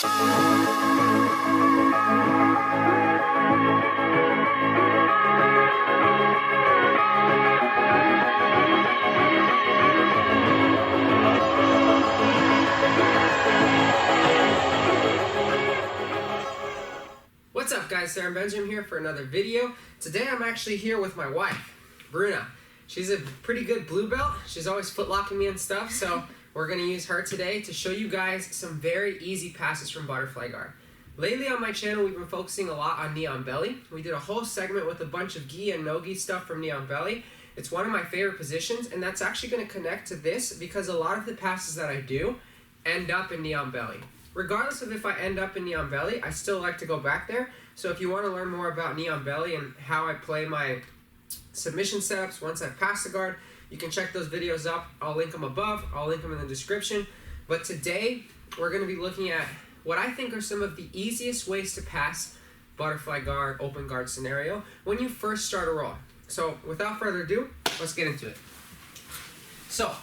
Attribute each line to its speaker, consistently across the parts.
Speaker 1: What's up guys, Sarah Benjamin here for another video. Today I'm actually here with my wife, Bruna. She's a pretty good blue belt. She's always footlocking me and stuff, so we're going to use her today to show you guys some very easy passes from butterfly guard. Lately on my channel we've been focusing a lot on knee on belly. We did a whole segment with a bunch of gi and no gi stuff from knee on belly. It's one of my favorite positions, and that's actually going to connect to this because a lot of the passes that I do end up in knee on belly. Regardless of if I end up in knee on belly, I still like to go back there. So if you want to learn more about knee on belly and how I play my submission setups once I've passed the guard, you can check those videos up. I'll link them above. I'll link them in the description. But today, we're going to be looking at what I think are some of the easiest ways to pass butterfly guard, open guard scenario when you first start a roll. So without further ado, let's get into it. So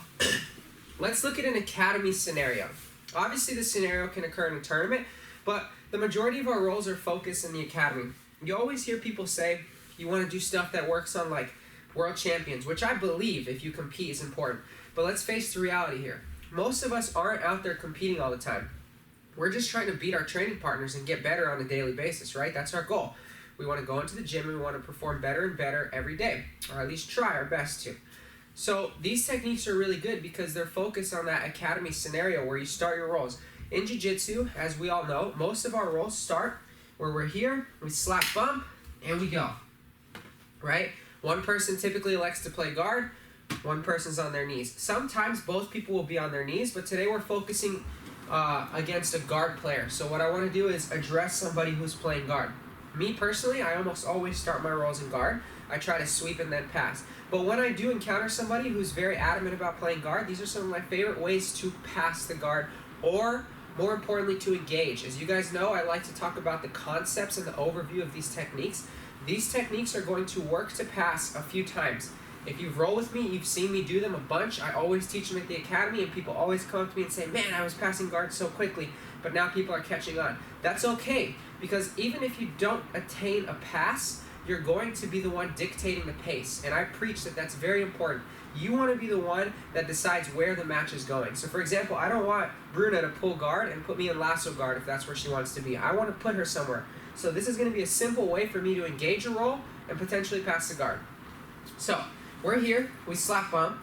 Speaker 1: let's look at an academy scenario. Obviously, this scenario can occur in a tournament, but the majority of our roles are focused in the academy. You always hear people say you want to do stuff that works on like world champions, which I believe if you compete is important. But let's face the reality here. Most of us aren't out there competing all the time. We're just trying to beat our training partners and get better on a daily basis, right? That's our goal. We want to go into the gym and we want to perform better and better every day, or at least try our best to. So these techniques are really good because they're focused on that academy scenario where you start your rolls. In jiu-jitsu, as we all know, most of our rolls start where we're here, we slap bump, and we go, right? One person typically likes to play guard, one person's on their knees. Sometimes both people will be on their knees, but today we're focusing against a guard player. So what I want to do is address somebody who's playing guard. Me personally, I almost always start my rolls in guard. I try to sweep and then pass. But when I do encounter somebody who's very adamant about playing guard, these are some of my favorite ways to pass the guard, or more importantly, to engage. As you guys know, I like to talk about the concepts and the overview of these techniques. These techniques are going to work to pass a few times. If you've rolled with me, you've seen me do them a bunch. I always teach them at the academy, and people always come up to me and say, man, I was passing guard so quickly, but now people are catching on. That's okay, because even if you don't attain a pass, you're going to be the one dictating the pace, and I preach that that's very important. You want to be the one that decides where the match is going. So for example, I don't want Bruna to pull guard and put me in lasso guard if that's where she wants to be. I want to put her somewhere. So this is going to be a simple way for me to engage a roll and potentially pass the guard. So we're here, we slap bump,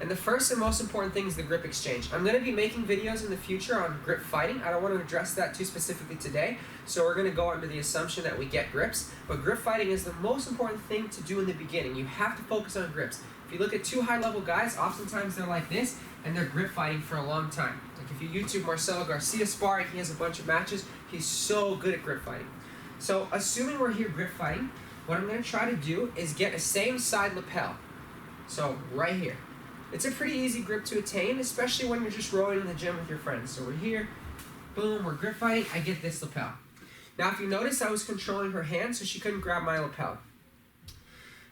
Speaker 1: and the first and most important thing is the grip exchange. I'm going to be making videos in the future on grip fighting. I don't want to address that too specifically today, so we're going to go under the assumption that we get grips. But grip fighting is the most important thing to do in the beginning. You have to focus on grips. If you look at two high-level guys, oftentimes they're like this, and they're grip fighting for a long time. Like if you YouTube Marcelo Garcia sparring, he has a bunch of matches. He's so good at grip fighting. So assuming we're here grip fighting, what I'm going to try to do is get a same side lapel. So right here. It's a pretty easy grip to attain, especially when you're just rolling in the gym with your friends. So we're here, boom, we're grip fighting, I get this lapel. Now if you notice, I was controlling her hand so she couldn't grab my lapel.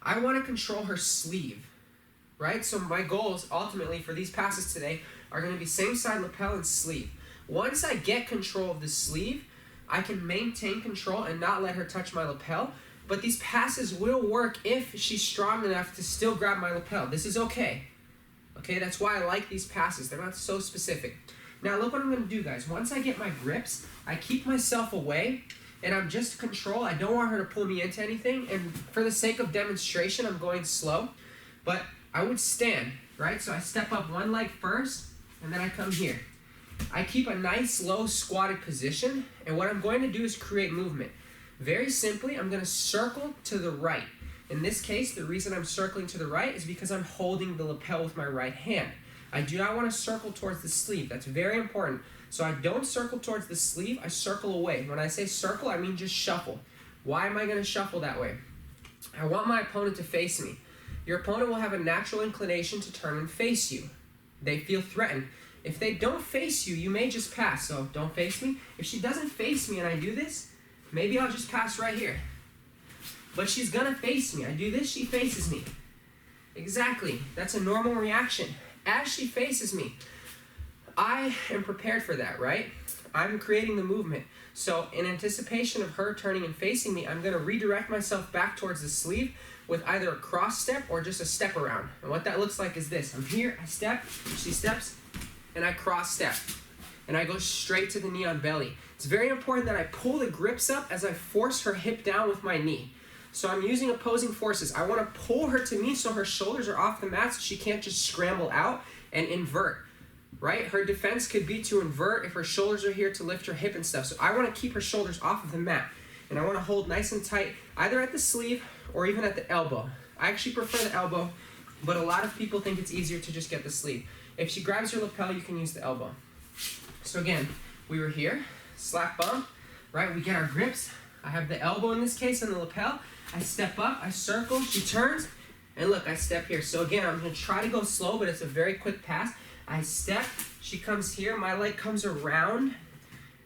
Speaker 1: I want to control her sleeve, right? So my goals ultimately for these passes today are going to be same side lapel and sleeve. Once I get control of the sleeve, I can maintain control and not let her touch my lapel, but these passes will work if she's strong enough to still grab my lapel. This is okay. Okay, that's why I like these passes. They're not so specific. Now look what I'm going to do, guys. Once I get my grips, I keep myself away, and I'm just control. I don't want her to pull me into anything, and for the sake of demonstration, I'm going slow. But I would stand, right? So I step up one leg first, and then I come here. I keep a nice low squatted position, and what I'm going to do is create movement. Very simply, I'm going to circle to the right. In this case, the reason I'm circling to the right is because I'm holding the lapel with my right hand. I do not want to circle towards the sleeve. That's very important. So I don't circle towards the sleeve, I circle away. When I say circle, I mean just shuffle. Why am I going to shuffle that way? I want my opponent to face me. Your opponent will have a natural inclination to turn and face you. They feel threatened. If they don't face you, you may just pass. So don't face me. If she doesn't face me and I do this, maybe I'll just pass right here. But she's gonna face me. I do this, she faces me. Exactly. That's a normal reaction. As she faces me, I am prepared for that, right? I'm creating the movement. So in anticipation of her turning and facing me, I'm going to redirect myself back towards the sleeve with either a cross step or just a step around. And what that looks like is this. I'm here, I step, she steps, and I cross step. And I go straight to the knee on belly. It's very important that I pull the grips up as I force her hip down with my knee. So I'm using opposing forces. I want to pull her to me so her shoulders are off the mat so she can't just scramble out and invert, right? Her defense could be to invert if her shoulders are here to lift her hip and stuff. So I want to keep her shoulders off of the mat. And I want to hold nice and tight either at the sleeve or even at the elbow. I actually prefer the elbow, but a lot of people think it's easier to just get the sleeve. If she grabs her lapel, you can use the elbow. So again, we were here, slap bump, right? We get our grips. I have the elbow in this case and the lapel. I step up, I circle, she turns, and look, I step here. So again, I'm gonna try to go slow, but it's a very quick pass. I step, she comes here, my leg comes around,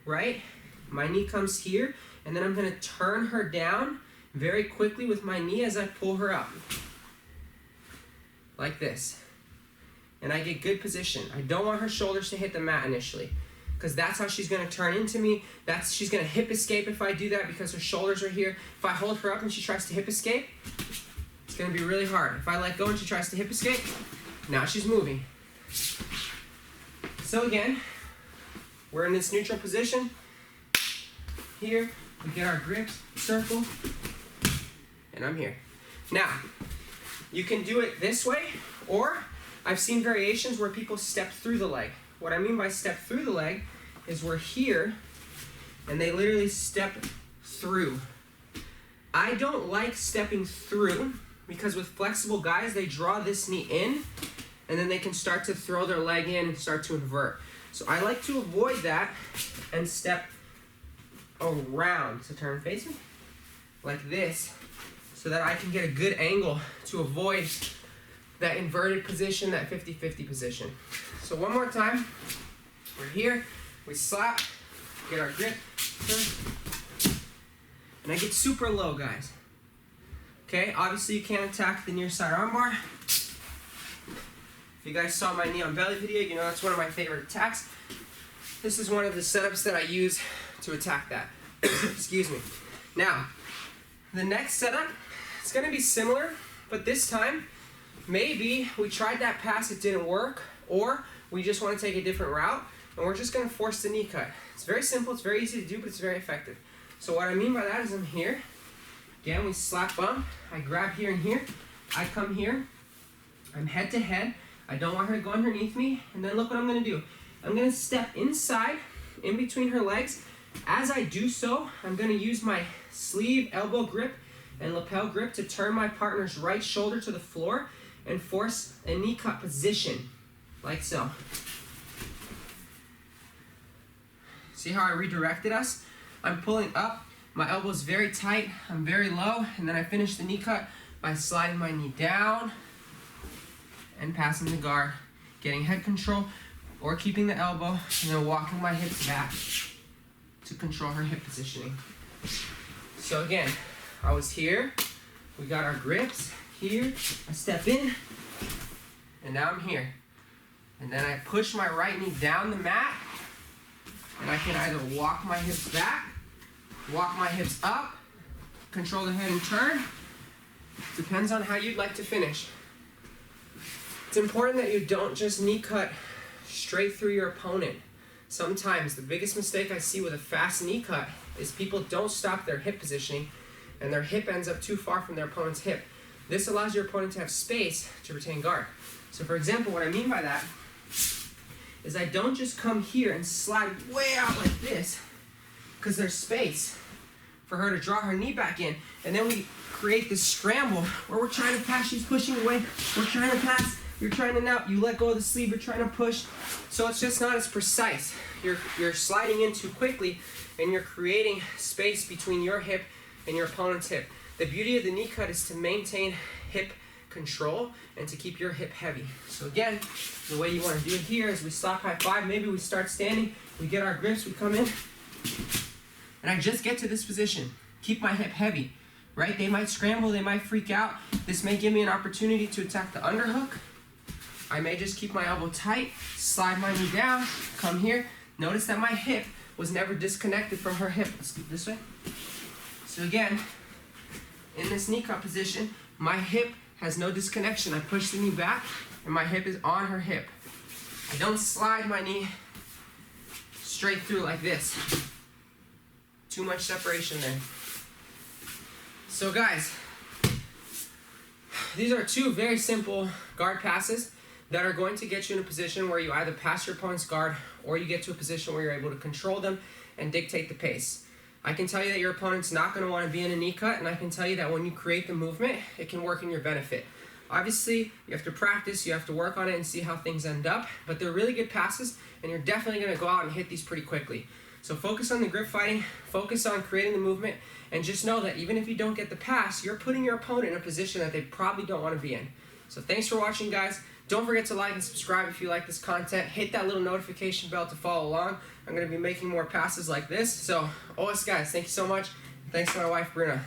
Speaker 1: right? My knee comes here, and then I'm gonna turn her down very quickly with my knee as I pull her up. Like this. And I get good position. I don't want her shoulders to hit the mat initially, because that's how she's going to turn into me. She's going to hip escape if I do that because her shoulders are here. If I hold her up and she tries to hip escape, it's going to be really hard. If I let go and she tries to hip escape, now she's moving. So again, we're in this neutral position. Here, we get our grips, circle, and I'm here. Now, you can do it this way, or I've seen variations where people step through the leg. What I mean by step through the leg is we're here and they literally step through. I don't like stepping through because with flexible guys, they draw this knee in and then they can start to throw their leg in and start to invert. So I like to avoid that and step around. So turn and face me like this so that I can get a good angle to avoid that inverted position, that 50-50 position. So one more time, we're here, we slap, get our grip, turn, and I get super low, guys. Okay, obviously you can't attack the near side armbar. If you guys saw my knee on belly video, you know that's one of my favorite attacks. This is one of the setups that I use to attack that. Excuse me. Now, the next setup, it's gonna be similar, but this time, maybe we tried that pass, it didn't work, or we just want to take a different route, and we're just going to force the knee cut. It's very simple, it's very easy to do, but it's very effective. So what I mean by that is I'm here, again, we slap bump, I grab here and here, I come here, I'm head to head, I don't want her to go underneath me, and then look what I'm going to do. I'm going to step inside, in between her legs. As I do so, I'm going to use my sleeve, elbow grip, and lapel grip to turn my partner's right shoulder to the floor and force a knee cut position, like so. See how I redirected us? I'm pulling up, my elbow's very tight, I'm very low, and then I finish the knee cut by sliding my knee down and passing the guard, getting head control or keeping the elbow, and then walking my hips back to control her hip positioning. So again, I was here, we got our grips, here, I step in, and now I'm here. And then I push my right knee down the mat, and I can either walk my hips back, walk my hips up, control the head and turn. Depends on how you'd like to finish. It's important that you don't just knee cut straight through your opponent. Sometimes the biggest mistake I see with a fast knee cut is people don't stop their hip positioning, and their hip ends up too far from their opponent's hip. This allows your opponent to have space to retain guard. So for example, what I mean by that is I don't just come here and slide way out like this because there's space for her to draw her knee back in, and then we create this scramble where we're trying to pass, she's pushing away, we're trying to pass, you're trying to now, you let go of the sleeve, you're trying to push, so it's just not as precise. You're sliding in too quickly, and you're creating space between your hip and your opponent's hip. The beauty of the knee cut is to maintain hip control and to keep your hip heavy. So again, the way you want to do it here is we stop high five, maybe we start standing, we get our grips, we come in, and I just get to this position. Keep my hip heavy, right? They might scramble, they might freak out. This may give me an opportunity to attack the underhook. I may just keep my elbow tight, slide my knee down, come here. Notice that my hip was never disconnected from her hip. Let's get this way. So again, in this knee cut position, my hip has no disconnection. I push the knee back and my hip is on her hip. I don't slide my knee straight through like this. Too much separation there. So guys, these are two very simple guard passes that are going to get you in a position where you either pass your opponent's guard or you get to a position where you're able to control them and dictate the pace. I can tell you that your opponent's not going to want to be in a knee cut, and I can tell you that when you create the movement, it can work in your benefit. Obviously, you have to practice, you have to work on it and see how things end up, but they're really good passes, and you're definitely going to go out and hit these pretty quickly. So focus on the grip fighting, focus on creating the movement, and just know that even if you don't get the pass, you're putting your opponent in a position that they probably don't want to be in. So thanks for watching, guys. Don't forget to like and subscribe if you like this content. Hit that little notification bell to follow along. I'm going to be making more passes like this. So, OS guys, thank you so much. Thanks to my wife, Bruna.